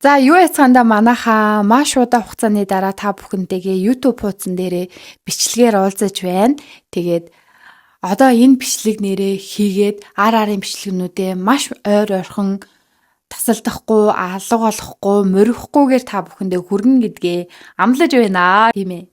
За юу яцгаанда манайхаа маш удаа хугацааны дараа та бүхэнтэйгээ YouTube хуудсан дээрээ бичлэгээр уулзаж байна. Тэгээд одоо энэ бичлэг нэрээ хийгээд арын бичлэгнүүдээ маш ойр ойрхон тасалдахгүй, алга болохгүй, морихгүйгээр та бүхэндээ хүргэн гэдгээ амлаж байна. Тийм ээ.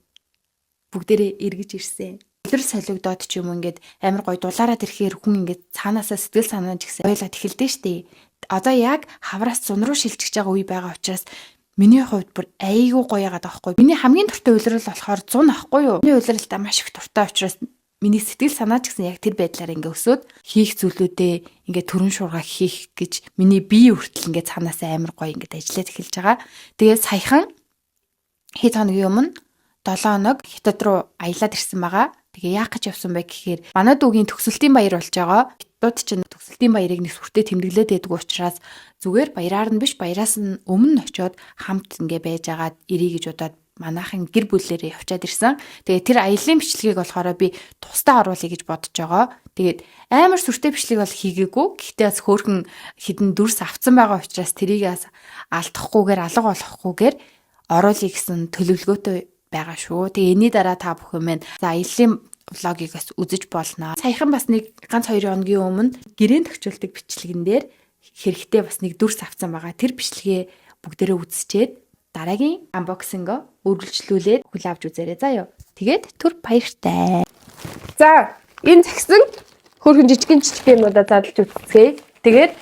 Бүгдээрээ эргэж ирсэн. Өдөр солигдоод ч юм ингээд амар гой дулаараад ирэхээр хүн ингээд цаанаасаа сэтгэл санааж гисэн ойлаад эхэлдэж штий. Одоо яг хавраас зун руу шилжиж байгаа үе байгаа учраас миний хувьд бүр айгүй гоё яагаад байхгүй. Миний хамгийн дуртай улирал болохоор зун ахгүй юу? Миний улиралтай маш их дуртай учраас миний сэтгэл санааж гисэн яг тэр байдлаар ингээ өсөөд хийх зүйлүүдээ ингээ төрөн шуурга хийх гэж миний бие хүртэл ингээ цаанаасаа амар гоё ингээ ажиллаад эхэлж байгаа. Тэгээд саяхан хэд хоногийн өмнө 7 хоног хятад руу аялаад ирсэн байгаа. Тэгээ яах гэж явсан бэ гэхээр манай дүүгийн төгсөлтийн баяр болж байгаа. Хятад чинь төгсөлтийн баярыг нэг сүртэй тэмдэглээд байдаг учраас зүгээр баяраар нь биш баяраас нь өмнө очиод хамт ингээ байж агаад ирээ гэж удаад манайхын гэр бүлээрээ явчаад ирсэн. Тэгээ тэр аялын бичлэгийг болохоор би тусдаа оруулъя гэж бодож байгаа. Тэгээд амар сүртэй бичлэг бол хийгээгүй. Гэхдээ бас хөөрхөн хідэн дүрс авцсан байгаа учраас тэрийг алдахгүйгээр алга болохгүйгээр оруулъя гэсэн төлөвлөгөөтэй байгаа шүү. Тэгээ энэний дараа та бүхэн маань за аялын влогийг бас үзэж болно. Саяхан бас нэг ганц 2 хоногийн өмнө гэрээнд төвчүүлдэг бичлэгэн дээр хэрэгтэй бас нэг дүрс авсан байгаа. Тэр бичлэгээ бүгдээрээ үзчихээд дараагийн анбоксинго үргэлжлүүлээд хүлээ авч үзээрэй заа юу. Тэгээд түр баяртай. За энэ цагсан хөргөн жижигэн юмудаа задлж үзцгээе. Тэгээд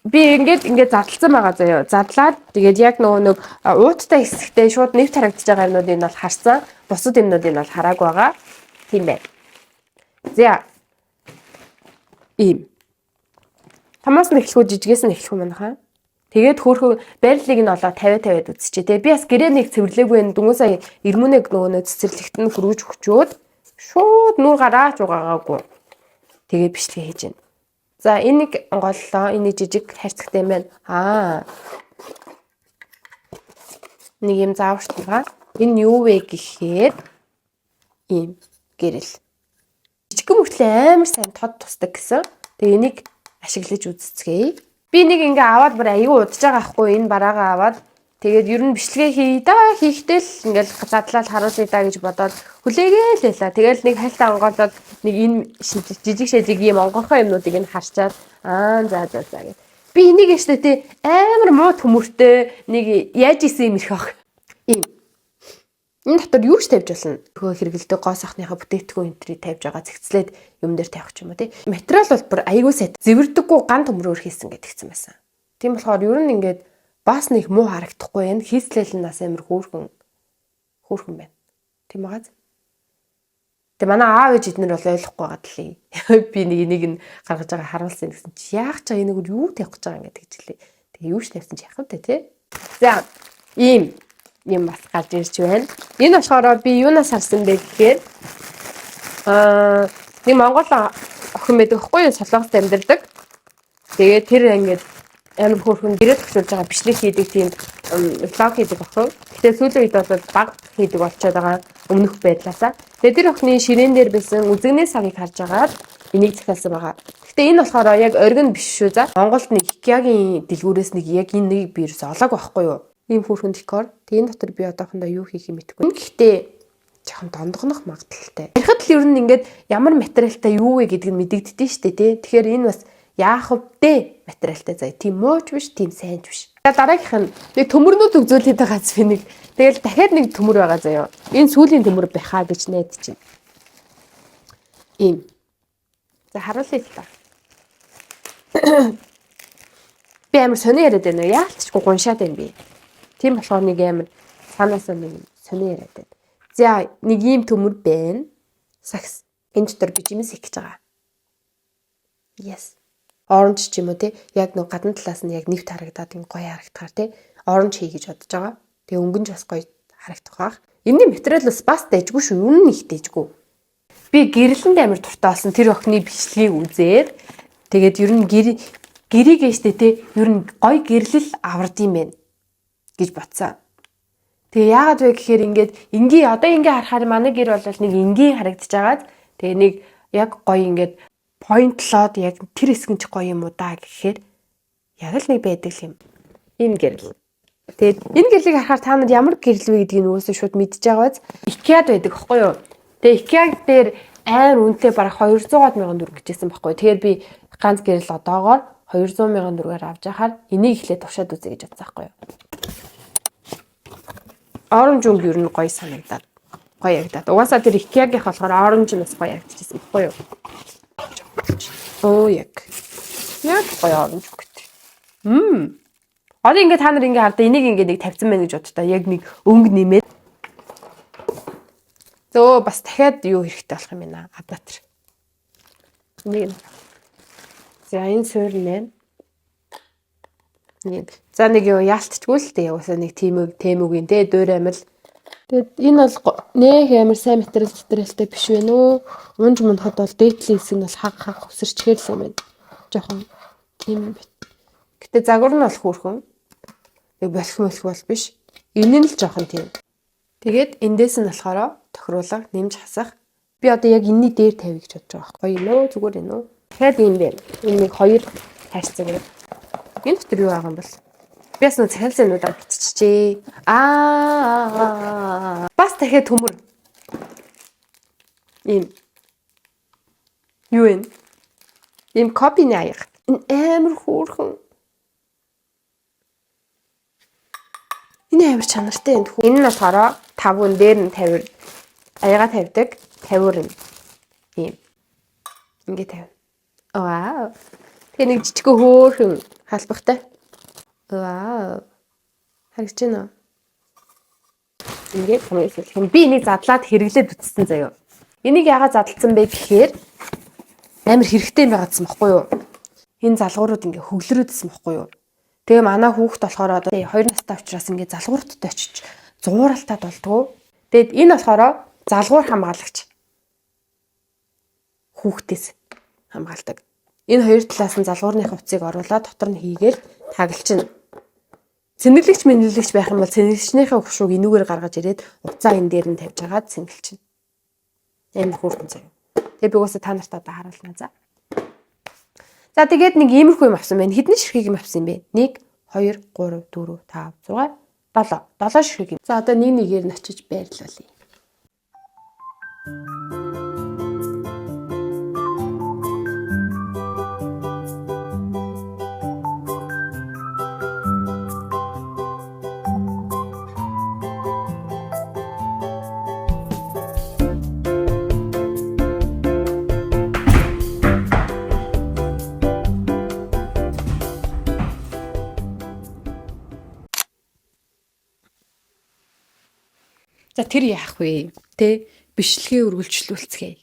би ингээд задлсан байгаа заяа. Задлаад тэгээд яг нэг ууттай хэсэгтээ шууд нэвт харагдаж байгаа юмнуудыг нь бол харсан. Бусад юмнуудыг нь бол хараагүй байгаа. Тийм бай. За. Ийм. Тамаас нь эхлэхүү жижигээс нь эхлэхүү манайхаа. Тэгээд хөөхөө байрлалыг нь олоо 50-50-д үзчихээ. Тэгээд би бас гэрээ нэг цэвэрлээгүй дөнгөс сая эрмүнэг нөгөө цэцэрлэгт нь хөргөж өгчөөд шууд нүүр гараач угаагаагүй. Тэгээд бичлэг хийж байна. За энэ нэг голлоо, энэ жижиг хайрцагтай юм байна. Нэг юм зааварч байгаа. Энэ юу вэ гэхээр ийм гэрэл. Жижиг мөртлөө амар сайн тод тусдаг гэсэн. Тэгээ энийг ашиглаж үзцгээе. Би нэг ингээ аваад бүр аягүй удаж байгаа хгүй энэ бараагаа аваад тэгээд ер нь бичлэгээ хийхдээ л ингээл задлал харуулъя да гэж бодоод хүлээгээл байла. Тэгэл нэг хайлтаа онгоолоод нэг энэ жижиг шижиг юм онгорхоо юмнуудыг нь харчаад за гэж. Би энийг яштай те амар муу төмөртэй нэг яаж исэн юм ирэх ах. Ийм. Энэ дотор юу ч тавьж болно. Хөө хэрэгэлдэг гоос ахныхаа бүтээтгүү энтрийг тавьж байгаа зэгцлээд юм дээр тавих ч юм уу тий. Материал бол бүр аягүй сайд зэвэрдэггүй ган төмрөөр хийсэн гэдгийгсэн байсан. Тийм болохоор ер нь ингээд бас нэг муу харагдахгүй энэ хийслэл нь бас амар хөөрхөн байна. Тийм байгааз. Тэгээ манай аав ээж эднэр бол ойлгохгүй байгаа длээ. Би нэг нь гаргаж байгаа харуулсан гэсэн чи яах ч энийг юу тавих гэж байгаа ингээд гэжлээ. Тэгээ юу ч тавьсан чи яах вэ тий. За ийм юм бас гарч ирж байна. Энэ болохоор би юунаас харсан бэ гэхээр нэг Монгол охин байдаг хгүй юу солонгост амьдардаг. Тэгээд тэр ингээд амар хөөрхөн гэрээ төгсөж байгаа бичлэг хийдэг тийм влог хийдэг охин. Гэтэ сүүлийн үед бол баг хийдэг болчиход байгаа өмнөх байдлаасаа. Тэгээд тэр охины ширээн дээр байсан үзэгнээ савыг харж агаад энийг захиалсан байгаа. Гэтэ энэ болохоор яг оргин биш шүү за. Монголд нэг Икеагийн дэлгүүрээс нэг яг энэ нэг би ерөөс олоог байхгүй юу? Ийм хөөрхөн декор. Тэгээ энэ дотор би одоохондоо юу хийх юм мэдэхгүй. Гэхдээ жоохон дондогнох магадaltaй. Ярихад л ер нь ингээд ямар материалтай юу вэ гэдгийг мэдэгддэж штэ тий. Тэгэхээр энэ бас яах вэ материалтай заяа. Тийм мууч биш, тийм сайн биш. Дараагийнх нь нэг төмөрнүүд өгзүүлээд байгаа гац би нэг. Тэгэл дахиад нэг төмөр байгаа заяа. Энэ сүүлийн төмөр байхаа гэж найдаж байна. Ийм. За харуулъя л та. Би амар сони яриад байна. Яалтчгүй гуншаад байна би. Тийм болохоор нэг амар санаасаа нэг сони яриад байна. За нэг ийм төмөр байна. Сакс. Энэ дотор бижимс их гэж байгаа. Yes. Оранж ч юм уу те. Яг нэг гадна талаас нь яг нэвт харагдаад ин гоё харагдахаар те. Оранж хий гэж бодож байгаа. Тэгээ өнгөн ч бас гоё харагдах байх. Энэний материалс бас дэжгүй шүү. Үнэн их дэжгүй. Би гэрлэнд амар дуртай болсон тэр охины бичлэгийг үзээд тэгээд ер нь гэрийг ээжтэй те. Ер нь гоё гэрлэл авардсан байна гэж бодсон. Тэгээ яагаад вэ гэхээр ингээд одоо харахаар манай гэр бол нэг энгийн харагдаж байгаад тэгээ нэг яг гоё ингээд поинтлоод яг тэр хэсэг нь ч гоё юм уу да гэхээр яг л нэг байдаг юм. Энэ гэрэл. Тэгээд энэ гэрлийг харахаар та нар ямар гэрэл вэ гэдгийг нөгөөсөө шууд мэдчихэж байгаа биз? IKEA-д байдаг байхгүй юу? Тэгээд IKEA дээр амар үнэтэй бараг 200 мянган төгрөг гэжсэн байхгүй юу? Тэгээд би ганц гэрэл одоогоор 200 мянган төгрөгөөр авч яхаар энийг ихлэ тушаад үзье гэж бодсон байхгүй юу? Оранж өнгө юу н гоё санагдаад. Гоё ягдаад. Угаасаа тэр IKEA-гийнх болохоор оранж нь бас гоё ягдчихсан байхгүй юу? Оо яг. Яг гоё оранж өнгөтэй. Одоо ингээд та нар ингээд хардаа энийг ингээд нэг тавьсан байна гэж бодтоо. Яг нэг өнгө нэмээд. Зөө бас дахиад юу хэрэгтэй болох юм бэ? Адаптер. Нэг. За энэ суурь нэ. Нэг. За нэг юу яалтчгүй л дээ. Уусаа нэг тэмүүгийн те дөр амил. Тэгэд энэ бол нэх амар сайн материалтай биш вэ нөө. Унж мундахад бол дээдлийн хэсэг нь бол хаг өсөрчгээр л юм байна. Жохон тийм бит. Гэтэ загвар нь бол хөөрхөн. Нэг болох бол биш. Энэ нь л жохон тийм. Тэгээд эндээс нь болохоор тохируулга нэмж хасах. Би одоо яг энэний дээр тавья гэж бодож байгаа байхгүй юу? Зүгээр энэ үү? Дахиад юм бэ. Энэ нэг хоёр хайрцаг юм. Энэ дотор юу байгаа юм бол? Би бас нэг цахилгаануудаар биччихжээ. Бас дахиад төмөр. Ийм. Юу вэ? Ийм копины аяга. Энэ амар хөөрхөн. Энэ амар чанартай энэ. Энэ нь болохоор тавган дээр нь тавир аяга тавьдаг тавир юм. Ийм. Ингээ тавь. Вау. Тэгээ нэг жижигхэн хөөрхөн халбахтай. Вау. Харагч байна уу? Ингээ томьёолсон. Би энийг задлаад хэрэглээд үтсэн заяа. Энийг яагаад задлсан бэ гэхээр амар хэрэгтэй байгаадсан байхгүй юу? Энэ залгуурууд ингээ хөглөрөөдсөн байхгүй юу? Тэгээ манай хүүхд болохоор одоо 2 настай учраас ингээ залгуурттай очиж зууралтаад болдгоо. Тэгэд энэ болохоор залгуур хамгаалагч. Хүүхдээс хамгаалдаг. Энэ хоёр талаас нь залгуурны хувцсыг оруулаад дотор нь хийгээл таглалчна. Цэнэглэгч мэнэглэгч байх юм бол цэнэглэгчнийхээ хөшөөг энүүгээр гаргаж ирээд уцаа энэ дээр нь тавьж агаад цэнгэлчнэ. Амар хөөрхөн заяа. Тэгээ би угаасаа та нарт одоо харуулна за. За тэгээд нэг иймэрхүү юм авсан байна. Хэдэн ширхэг юм авсан юм бэ? 1 2 3 4 5 6 7 ширхэг юм. За одоо нэг нэгээр нь очиж байрлуулъя. За тэр яах вэ? Тэ бичлэгээ үргэлжлүүлцгээе.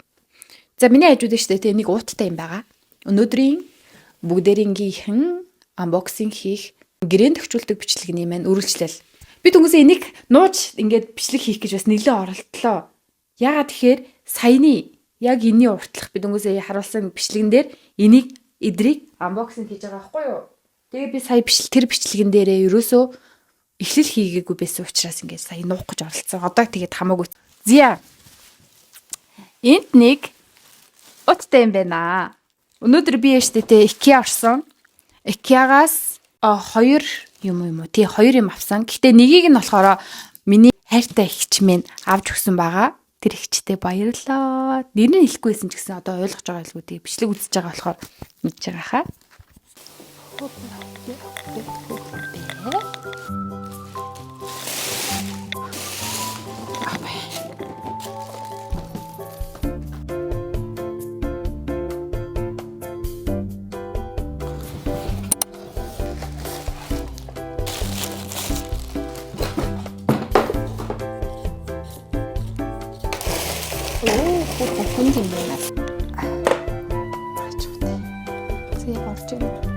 За миний хажууд нь шүү дээ нэг ууттай юм байгаа. Өнөөдрийн бүгдээрийнхэн unboxing хийх гэрээнд тохиолдог бичлэгний маань үргэлжлэл. Би түнхэсээ энийг нууж ингээд бичлэг хийх гэж бас нэлээд оролдлоо. Яагаад тэгэхээр саяны яг энэний уртлах би түнхэсээ харуулсан бичлэгэн дээр энийг эдрийг unboxing хийж байгаа байхгүй юу? Тэгээ би сая тэр бичлэгэн дээрээ ерөөсөө эхлэл хийгээгүй байсан учраас ингээд сая нуух гэж оролцсон. Одоо тэгээд хамаагүй. Зя. Энд нэг уттай юм байна. Өнөөдөр би яштэй те IKEA орсон. IKEA-гаас 2 юм уу? Тий 2 юм авсан. Гэтэ нэгийг нь болохоор миний хайртай эгч минь авч өгсөн байгаа. Тэр эгчтэй баярлалаа. Нэр нь хэлэхгүйсэн ч гэсэн одоо ойлгож байгаа байлгүй тий бичлэг үзэж байгаа болохоор мэдж байгаа хаа. Хүн юм байна. Зээ орж байна.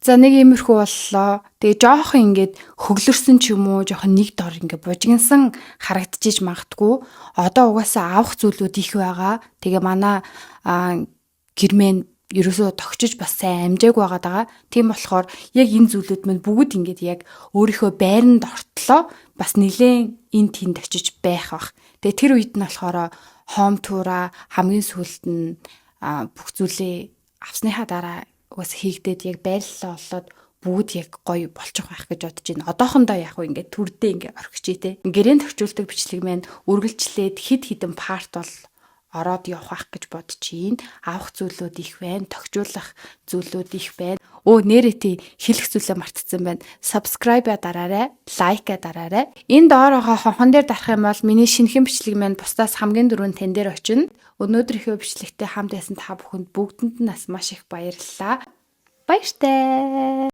За нэг иймэрхүү боллоо. Тэгээ жоохон ингээд хөглөрсөн ч юм уу, жоохон нэг дор ингээд бужигнсан харагдчихж магтгүй. Одоо угаасаа авах зүйлүүд их байгаа. Тэгээ манай гэрмэн ерөөсөө тогтчиж бас сайн амжааг байгаад байгаа. Тийм болохоор яг энэ зүйлүүд мань бүгд ингээд яг өөрийнхөө байранд ортлоо бас нэлээд энэ тэнд очиж байх бах. Тэгээ тэр үед нь болохоор home tour-а хамгийн сүүлд нь бүх зүйлээ авсныхаа дараа уус хийгдээд яг байрлалаа олоод бүгд яг гоё болчих байх гэж бодож байна. Одоохондоо яг уу ингээд төрдөө ингээд орхичээ те. Гэрээнд төвчүүлдэг бичлэг маань үргэлжлээд хид хідэн парт бол ороод явах гэж бодож байна. Авах зүйлүүд их байна, тогтжуулах зүйлүүд их байна. Нэрээ тий хэлэх зүйлээ мартцсан байна. Subscribe дараарай, like дараарай. Энэ доор байгаа хонхон дээр дарах юм бол миний шинэхэн бичлэг маань бусдаас хамгийн дөрөв тань дээр очино. Өнөөдрийнхөө бичлэгтэй хамт байсан та бүхэнд бүгдэнд нь маш их баярлалаа. Баяртай.